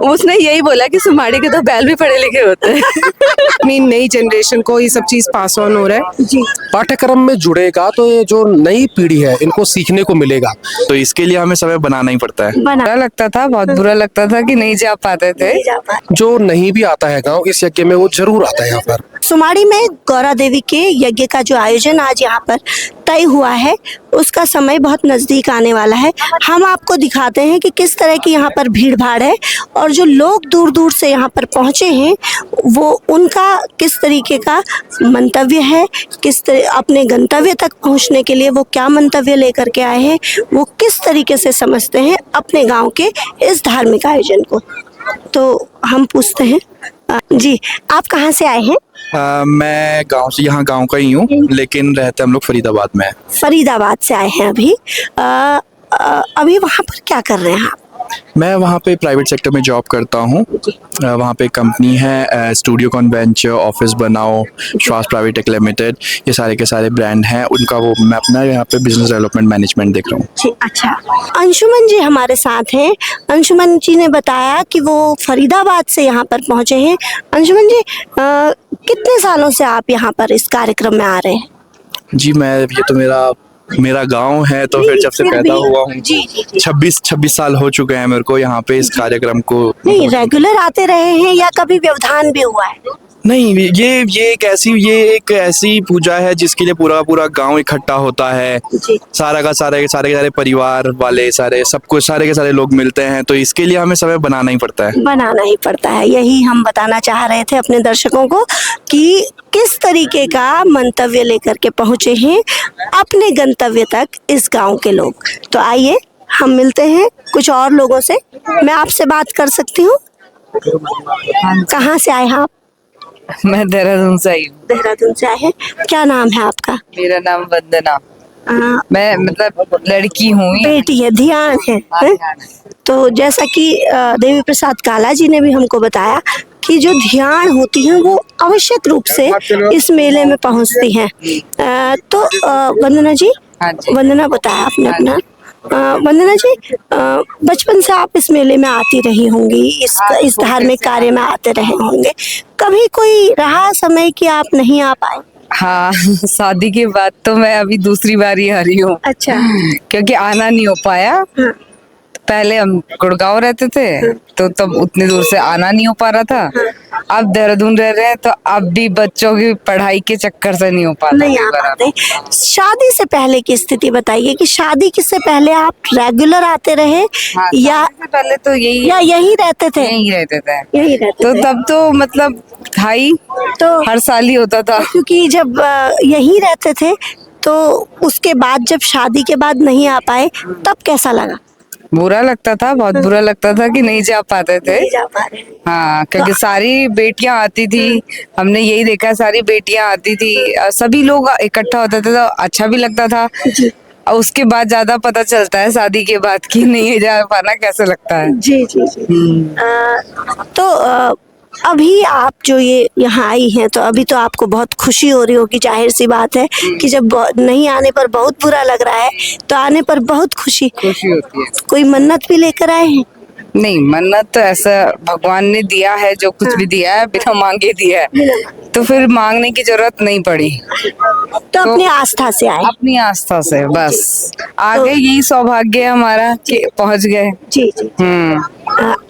उसने यही बोला कि सुमाड़ी के तो बैल भी पढ़े लिखे होते हैं। अपनी नई जनरेशन को ये सब चीज पास ऑन हो रहा है जी। पाठ्यक्रम में जुड़ेगा तो ये जो नई पीढ़ी है इनको सीखने को मिलेगा, तो इसके लिए हमें समय बनाना ही पड़ता है। बुरा लगता था, बहुत बुरा लगता था कि नहीं जा पाते थे। जो नहीं भी आता है गांव, इस यज्ञ में वो जरूर आता है यहाँ पर। सुमाड़ी में गौरा देवी के यज्ञ का जो आयोजन आज यहाँ पर तय हुआ है, उसका समय बहुत नजदीक आने वाला है। हम आपको दिखाते हैं कि किस तरह की यहाँ पर भीड़ भाड़ है और जो लोग दूर दूर से यहाँ पर पहुँचे हैं वो उनका किस तरीके का मंतव्य है, किस तरह अपने गंतव्य तक पहुँचने के लिए वो क्या मंतव्य लेकर के आए हैं, वो किस तरीके से समझते हैं अपने गाँव के इस धार्मिक आयोजन को। तो हम पूछते हैं, जी आप कहाँ से आए हैं? मैं गांव से, यहाँ गांव का ही हूँ, लेकिन रहते हम लोग फरीदाबाद में। फरीदाबाद से आए हैं अभी। अभी वहाँ पर क्या कर रहे हैं आप? मैं वहाँ पे प्राइवेट सेक्टर में जॉब करता हूँ। वहाँ पे कंपनी है स्टूडियो कॉन्वेंचर, ऑफिस बनाओ, श्वास प्राइवेट लिमिटेड, ये सारे के सारे ब्रांड हैं उनका। वो मैं अपना यहाँ पे बिजनेस डेवलपमेंट मैनेजमेंट देख रहा हूँ। अच्छा, अंशुमन जी हमारे साथ हैं। अंशुमन जी ने बताया कि वो फरीदाबाद से यहाँ पर पहुँचे हैं। अंशुमन जी, कितने सालों से आप यहाँ पर इस कार्यक्रम में आ रहे हैं? जी ये तो मेरा गांव है, तो फिर जब से पैदा हुआ हूँ 26 साल हो चुके हैं मेरे को यहाँ पे इस कार्यक्रम को। नहीं, रेगुलर आते रहे हैं या कभी व्यवधान भी हुआ है? नहीं, ये एक ऐसी पूजा है जिसके लिए पूरा गांव इकट्ठा होता है। सारे के सारे परिवार वाले सारे के सारे लोग मिलते हैं, तो इसके लिए हमें समय बनाना ही पड़ता है। यही हम बताना चाह रहे थे अपने दर्शकों को कि किस तरीके का मंतव्य लेकर के पहुंचे हैं अपने गंतव्य तक इस गांव के लोग। तो आइए हम मिलते हैं कुछ और लोगों से। मैं आपसे बात कर सकती हूँ? कहाँ से आए हैं आप? मैं देहरादून से आई हूँ। देहरादून से आए हैं। क्या नाम है आपका? मेरा नाम वंदना। मैं मतलब लड़की हूँ, बेटी है, ध्यान है। तो जैसा कि देवी प्रसाद काला जी ने भी हमको बताया कि जो ध्यान होती हैं वो आवश्यक रूप से इस मेले में पहुंचती हैं। तो वंदना जी, वंदना बताया आपने अपना। वंदना जी, बचपन से आप इस मेले में आती रही होंगी, इस धार्मिक कार्य में आते रहे होंगे। कभी कोई रहा समय कि आप नहीं आ पाए? हाँ, शादी के बाद तो मैं अभी दूसरी बार ही आ रही हूँ। अच्छा। क्योंकि आना नहीं हो पाया। हाँ। पहले हम गुड़गांव रहते थे तो तब उतनी दूर से आना नहीं हो पा रहा था। अब देहरादून रह रहे हैं तो अब भी बच्चों की पढ़ाई के चक्कर से नहीं हो पाता। नहीं आ पाते। शादी से पहले की स्थिति बताइए कि शादी से पहले आप रेगुलर आते रहे? हाँ, या पहले तो यही रहते थे? यही रहते थे। तो तब तो मतलब भाई तो हर साल ही होता था। क्योंकि जब यही रहते थे तो उसके बाद जब शादी के बाद नहीं आ पाए तब कैसा लगा? बुरा लगता था, बहुत बुरा लगता था कि नहीं जा पाते थे। नहीं जा पा रहे। हाँ, क्योंकि सारी बेटियां आती थी, हमने यही देखा, सारी बेटियां आती थी, सभी लोग इकट्ठा होते थे तो अच्छा भी लगता था। और उसके बाद ज्यादा पता चलता है शादी के बाद कि नहीं जा पाना कैसे लगता है। जी जी जी। तो अभी आप जो ये यहाँ आई हैं तो अभी तो आपको बहुत खुशी हो रही होगी, जाहिर सी बात है कि जब नहीं आने पर बहुत बुरा लग रहा है तो आने पर बहुत खुशी होती है। कोई मन्नत भी लेकर आए हैं? नहीं, मन्नत तो ऐसा भगवान ने दिया है, जो कुछ भी दिया है बिना मांगे दिया है, तो फिर मांगने की जरूरत नहीं पड़ी। तो अपनी आस्था से आए? अपनी आस्था से बस आ गए। यही सौभाग्य हमारा कि पहुंच गए। जी जी।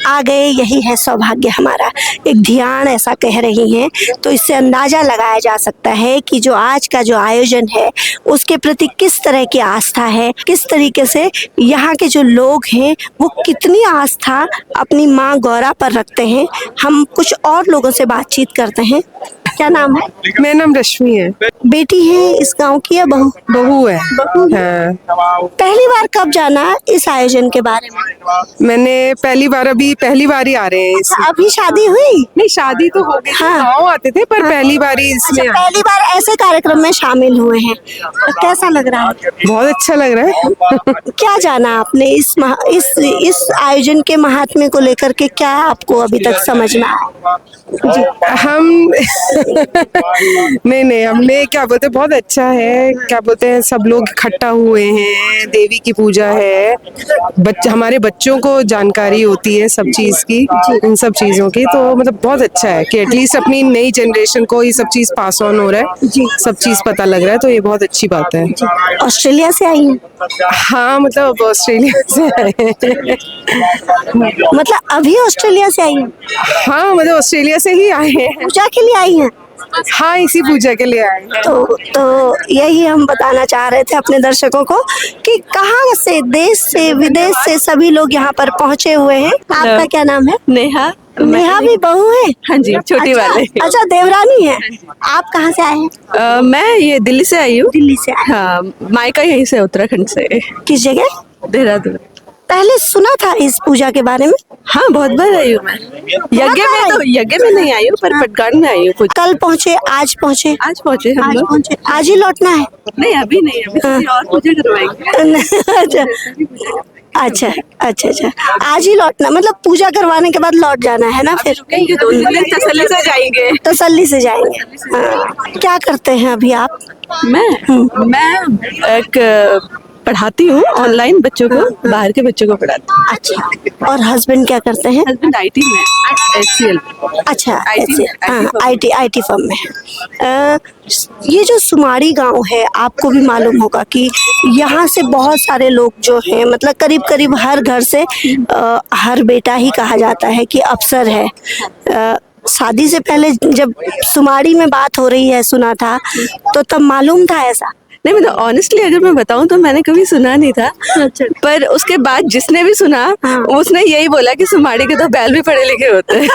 आ गए, यही है सौभाग्य हमारा। एक ध्यान ऐसा कह रही हैं, तो इससे अंदाजा लगाया जा सकता है कि जो आज का जो आयोजन है उसके प्रति किस तरह की आस्था है, किस तरीके से यहाँ के जो लोग हैं वो कितनी आस्था अपनी माँ गौरा पर रखते हैं। हम कुछ और लोगों से बातचीत करते हैं। क्या नाम है? मेरा नाम रश्मि है। बेटी है इस गांव की या बहू? बहू है। हाँ। पहली बार कब जाना इस आयोजन के बारे में? मैंने पहली बार ही आ रहे हैं इसमें। अभी शादी हुई? नहीं, शादी तो हो गई। हाँ। गाँव आते थे पर पहली बार ही इसमें। पहली बार ऐसे कार्यक्रम में शामिल हुए हैं, तो कैसा लग रहा है? बहुत अच्छा लग रहा है। क्या जाना आपने इस आयोजन के महात्म्य को लेकर के, क्या आपको अभी तक समझ में आया? हम नहीं नहीं, हमने क्या बोलते, बहुत अच्छा है, क्या बोलते हैं, सब लोग इकट्ठा हुए हैं, देवी की पूजा है, हमारे बच्चों को जानकारी होती है सब चीज की, इन सब चीजों की, तो मतलब बहुत अच्छा है कि एटलीस्ट अपनी नई जनरेशन को ये सब चीज पास ऑन हो रहा है, सब चीज पता लग रहा है, तो ये बहुत अच्छी बात है। ऑस्ट्रेलिया से आई हैं? हाँ, मतलब ऑस्ट्रेलिया से आए हैं। मतलब अभी ऑस्ट्रेलिया से आई हैं? हाँ, मतलब ऑस्ट्रेलिया से ही आए हैं। पूजा के लिए आई हैं? हाँ, इसी पूजा के लिए आए हैं। तो यही हम बताना चाह रहे थे अपने दर्शकों को कि कहाँ से, देश से विदेश से सभी लोग यहाँ पर पहुँचे हुए हैं। आपका क्या नाम है? नेहा। नेहा भी बहू है? हाँ जी, छोटी अच्छा, वाले। अच्छा, देवरानी है। आप कहाँ से आए हैं? मैं ये दिल्ली से आई हूँ। दिल्ली से आए। हाँ, मायका यहीं से, उत्तराखंड से। किस जगह? देहरादून। पहले सुना था इस पूजा के बारे में? हाँ, बहुत बार आई हूँ मैं। यज्ञ में नहीं आई हूँ, पर पटगाड़ में आई हूँ। कल पहुँचे, आज पहुँचे? आज पहुँचे हम लोग। पहुँचे, आज ही लौटना है? नहीं, अभी नहीं, अभी किसी और पूजा करवाएंगे। अच्छा अच्छा अच्छा, आज ही लौटना, मतलब पूजा करवाने के बाद लौट जाना है ना? फिर रुकेंगे 2 दिन, तसल्ली से जाएंगे। तसल्ली से जाएंगे। हाँ। क्या करते हैं अभी आप? मैं एक पढ़ाती हूँ ऑनलाइन बच्चों को, बाहर के बच्चों को पढ़ाती हूँ। अच्छा, और हस्बैंड क्या करते हैं? हस्बैंड IT में, HCL। अच्छा, IT IT फर्म में। ये जो सुमाड़ी गांव है, आपको भी मालूम होगा कि यहाँ से बहुत सारे लोग जो हैं, मतलब करीब करीब हर घर से हर बेटा ही कहा जाता है कि अफसर है। शादी से पहले जब सुमाड़ी में बात हो रही है, सुना था, तो तब मालूम था ऐसा? नहीं, मतलब ऑनेस्टली अगर मैं बताऊं तो मैंने कभी सुना नहीं था। पर उसके बाद जिसने भी सुना, उसने यही बोला कि सुमाड़ी के तो बैल भी पढ़े लिखे होते हैं।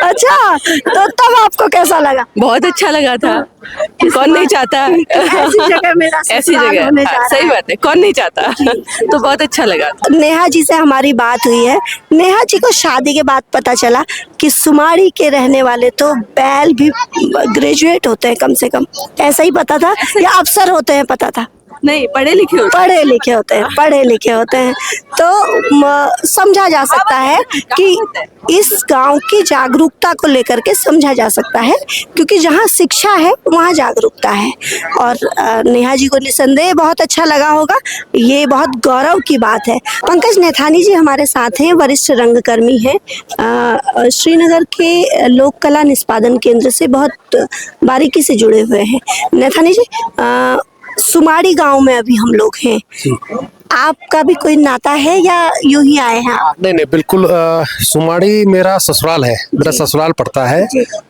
अच्छा, तो तब आपको कैसा लगा? बहुत अच्छा लगा था। कौन नहीं चाहता ऐसी जगह मेरा ऐसी ससुराल जगह। होने जा रहा सही बात है, कौन नहीं चाहता। तो बहुत अच्छा लगा। नेहा जी से हमारी बात हुई है। नेहा जी को शादी के बाद पता चला कि सुमाड़ी के रहने वाले तो बैल भी ग्रेजुएट होते हैं कम से कम। ऐसा ही पता था या अफसर होते हैं पता था? नहीं, पढ़े लिखे होते हैं। पढ़े लिखे होते हैं, पढ़े लिखे होते हैं। तो समझा जा सकता है कि इस गांव की जागरूकता को लेकर के समझा जा सकता है, क्योंकि जहां शिक्षा है वहां जागरूकता है। और नेहा जी को निसंदेह बहुत अच्छा लगा होगा, ये बहुत गौरव की बात है। पंकज नैथानी जी हमारे साथ हैं, वरिष्ठ रंगकर्मी हैं, श्रीनगर के लोक कला निष्पादन केंद्र से बहुत बारीकी से जुड़े हुए हैं। नैथानी जी, सुमाड़ी गांव में अभी हम लोग हैं, आपका भी कोई नाता है या यूं ही आए हैं आप? नहीं नहीं, बिल्कुल सुमाड़ी मेरा ससुराल है, मेरा ससुराल पड़ता है।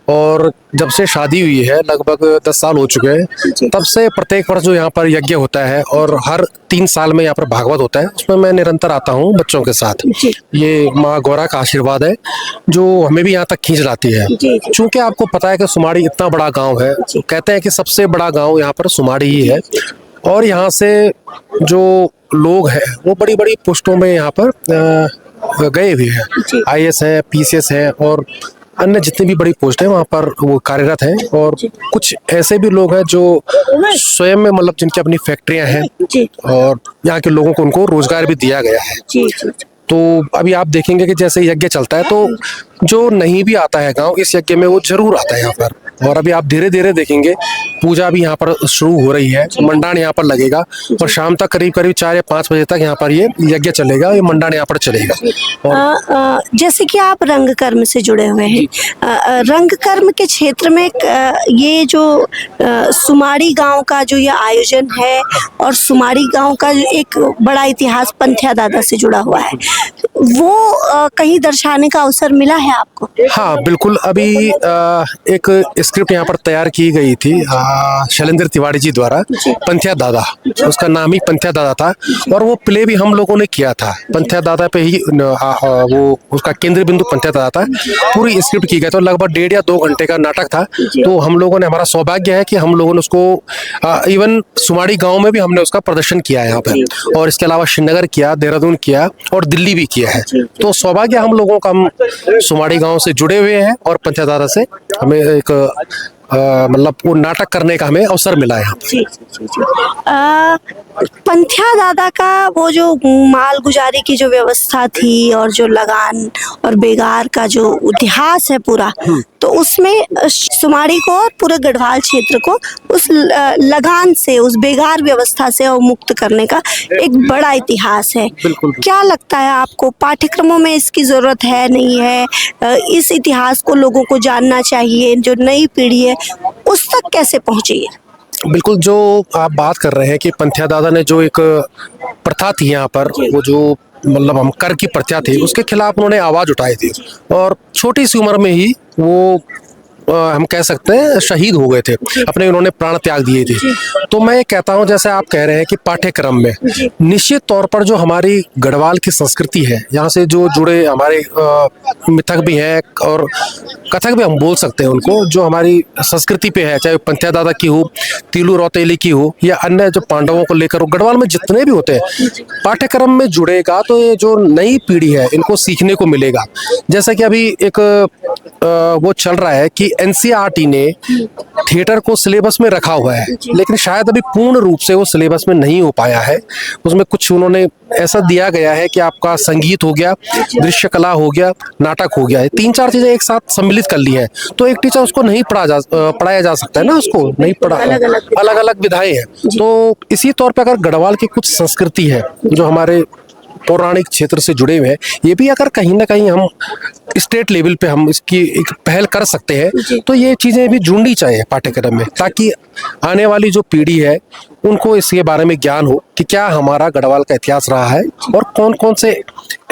और जब से शादी हुई है लगभग 10 साल हो चुके हैं, तब से प्रत्येक वर्ष जो यहाँ पर यज्ञ होता है और हर 3 साल में यहाँ पर भागवत होता है, उसमें मैं निरंतर आता हूँ बच्चों के साथ। ये माँ गौरा का आशीर्वाद है जो हमें भी यहाँ तक खींच लाती है। चूंकि आपको पता है कि सुमाड़ी इतना बड़ा गाँव है, कहते हैं कि सबसे बड़ा गाँव यहाँ पर सुमाड़ी ही है। और यहाँ से जो लोग हैं वो बड़ी बड़ी पोस्टों में यहाँ पर गए हुए हैं, IAS है, PCS है और अन्य जितनी भी बड़ी पोस्ट है वहाँ पर वो कार्यरत हैं। और कुछ ऐसे भी लोग हैं जो स्वयं में, मतलब जिनकी अपनी फैक्ट्रियां हैं और यहाँ के लोगों को उनको रोजगार भी दिया गया है। तो अभी आप देखेंगे कि जैसे यज्ञ चलता है तो जो नहीं भी आता है गांव, इस यज्ञ में वो जरूर आता है यहाँ पर। और अभी आप धीरे धीरे देखेंगे पूजा भी यहाँ पर शुरू हो रही है, मंडान यहाँ पर लगेगा और शाम तक करीब करीब 4 या 5 बजे तक यहाँ पर ये यज्ञ चलेगा, ये मंडान यहाँ पर चलेगा। और जैसे कि आप रंगकर्म से जुड़े हुए हैं, रंगकर्म के क्षेत्र में ये जो सुमाड़ी गांव का जो ये आयोजन है और सुमाड़ी गांव का जो एक बड़ा इतिहास पंथ्या दादा से जुड़ा हुआ है, वो कहीं दर्शाने का अवसर मिला है आपको? हाँ बिल्कुल, अभी एक स्क्रिप्ट यहाँ पर तैयार की गई थी शैलेंद्र तिवारी जी द्वारा, पंथ्या दादा, उसका नाम ही पंथ्या दादा था। और वो प्ले भी हम लोगों ने किया था, पंथ्या दादा पे ही वो उसका केंद्र बिंदु पंथ्या दादा था। पूरी स्क्रिप्ट की गई, तो लगभग 1.5 या 2 घंटे का नाटक था। तो हम लोगों ने, हमारा सौभाग्य है कि हम लोगों ने उसको इवन सुमाड़ी गाँव में भी हमने उसका प्रदर्शन किया है यहाँ पे, और इसके अलावा श्रीनगर किया, देहरादून किया और दिल्ली भी किया है। तो सौभाग्य हम लोगों का, हम सुमाड़ी गाँव से जुड़े हुए हैं और पंथ्या दादा से हमें एक मतलब वो नाटक करने का हमें अवसर मिला है यहाँ पे। जी जी जी पंथ्या दादा का वो जो माल गुजारी की जो व्यवस्था थी और जो लगान और बेगार का जो इतिहास है पूरा, तो उसमें सुमाड़ी को और पूरे गढ़वाल क्षेत्र को उस लगान से, उस बेगार व्यवस्था से मुक्त करने का एक बड़ा इतिहास है। क्या लगता है आपको, पाठ्यक्रमों में इसकी जरूरत है, नहीं है? इस इतिहास को लोगों को जानना चाहिए, जो नई पीढ़ी है उस तक कैसे पहुंचे? बिल्कुल, जो आप बात कर रहे हैं कि पंथ्या दादा ने जो एक प्रथा थी यहाँ पर, वो जो मतलब हम कर की प्रथा थी उसके खिलाफ उन्होंने आवाज उठाई थी और छोटी सी उम्र में ही वो हम कह सकते हैं शहीद हो गए थे, अपने उन्होंने प्राण त्याग दिए थे। तो मैं कहता हूं, जैसे आप कह रहे हैं कि पाठ्यक्रम में निश्चित तौर पर जो हमारी गढ़वाल की संस्कृति है, यहाँ से जो जुड़े हमारे मिथक भी हैं और कथक भी हम बोल सकते हैं उनको, जो हमारी संस्कृति पे है, चाहे पंथ्या दादा की हो, तीलू रौतेली की हो या अन्य जो पांडवों को लेकर गढ़वाल में जितने भी होते हैं, पाठ्यक्रम में जुड़ेगा तो ये जो नई पीढ़ी है इनको सीखने को मिलेगा। जैसा कि अभी एक वो चल रहा है कि एनसीईआरटी ने थिएटर को सिलेबस में रखा हुआ है, लेकिन शायद अभी पूर्ण रूप से वो सिलेबस में नहीं हो पाया है। उसमें कुछ उन्होंने ऐसा दिया गया है कि आपका संगीत हो गया, दृश्य कला हो गया, नाटक हो गया, 3-4 चीजें एक साथ सम्मिलित कर ली है। तो एक टीचर उसको नहीं पढ़ाया जा सकता है ना, उसको नहीं पढ़ा, अलग अलग विधाएं हैं। तो इसी तौर पर अगर गढ़वाल की कुछ संस्कृति है जो हमारे पौराणिक क्षेत्र से जुड़े हुए हैं, ये भी अगर कहीं ना कहीं हम स्टेट लेवल पे हम इसकी एक पहल कर सकते हैं, तो ये चीजें भी जुड़नी चाहिए पाठ्यक्रम में, ताकि आने वाली जो पीढ़ी है उनको इसके बारे में ज्ञान हो कि क्या हमारा गढ़वाल का इतिहास रहा है और कौन कौन से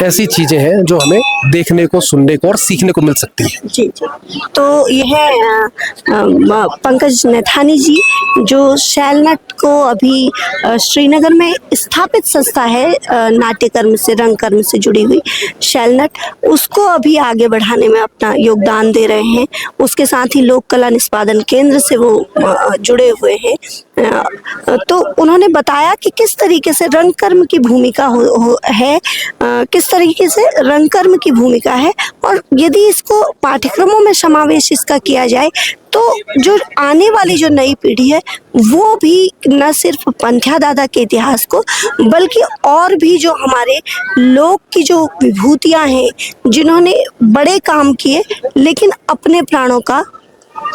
ऐसी चीजें हैं जो हमें देखने को, सुनने को और सीखने को मिल सकती है। जी जी। तो यह पंकज नैथानी जी, जो शैलनट को अभी श्रीनगर में स्थापित संस्था है नाट्यकर्म से, रंगकर्म से जुड़ी हुई शैलनट, उसको अभी आगे बढ़ाने में अपना योगदान दे रहे हैं। उसके साथ ही लोक कला निष्पादन केंद्र से वो जुड़े हुए हैं। तो उन्होंने बताया कि किस तरीके से रंगकर्म की भूमिका है, किस तरीके से रंगकर्म की भूमिका है, और यदि इसको पाठ्यक्रमों में समावेश इसका किया जाए तो जो आने वाली जो नई पीढ़ी है वो भी न सिर्फ पंथ्या दादा के इतिहास को, बल्कि और भी जो हमारे लोक की जो विभूतियां हैं, जिन्होंने बड़े काम किए लेकिन अपने प्राणों का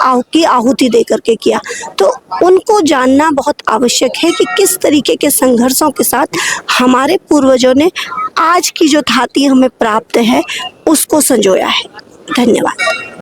आहुति दे करके किया, तो उनको जानना बहुत आवश्यक है कि किस तरीके के संघर्षों के साथ हमारे पूर्वजों ने आज की जो थाती हमें प्राप्त है उसको संजोया है। धन्यवाद।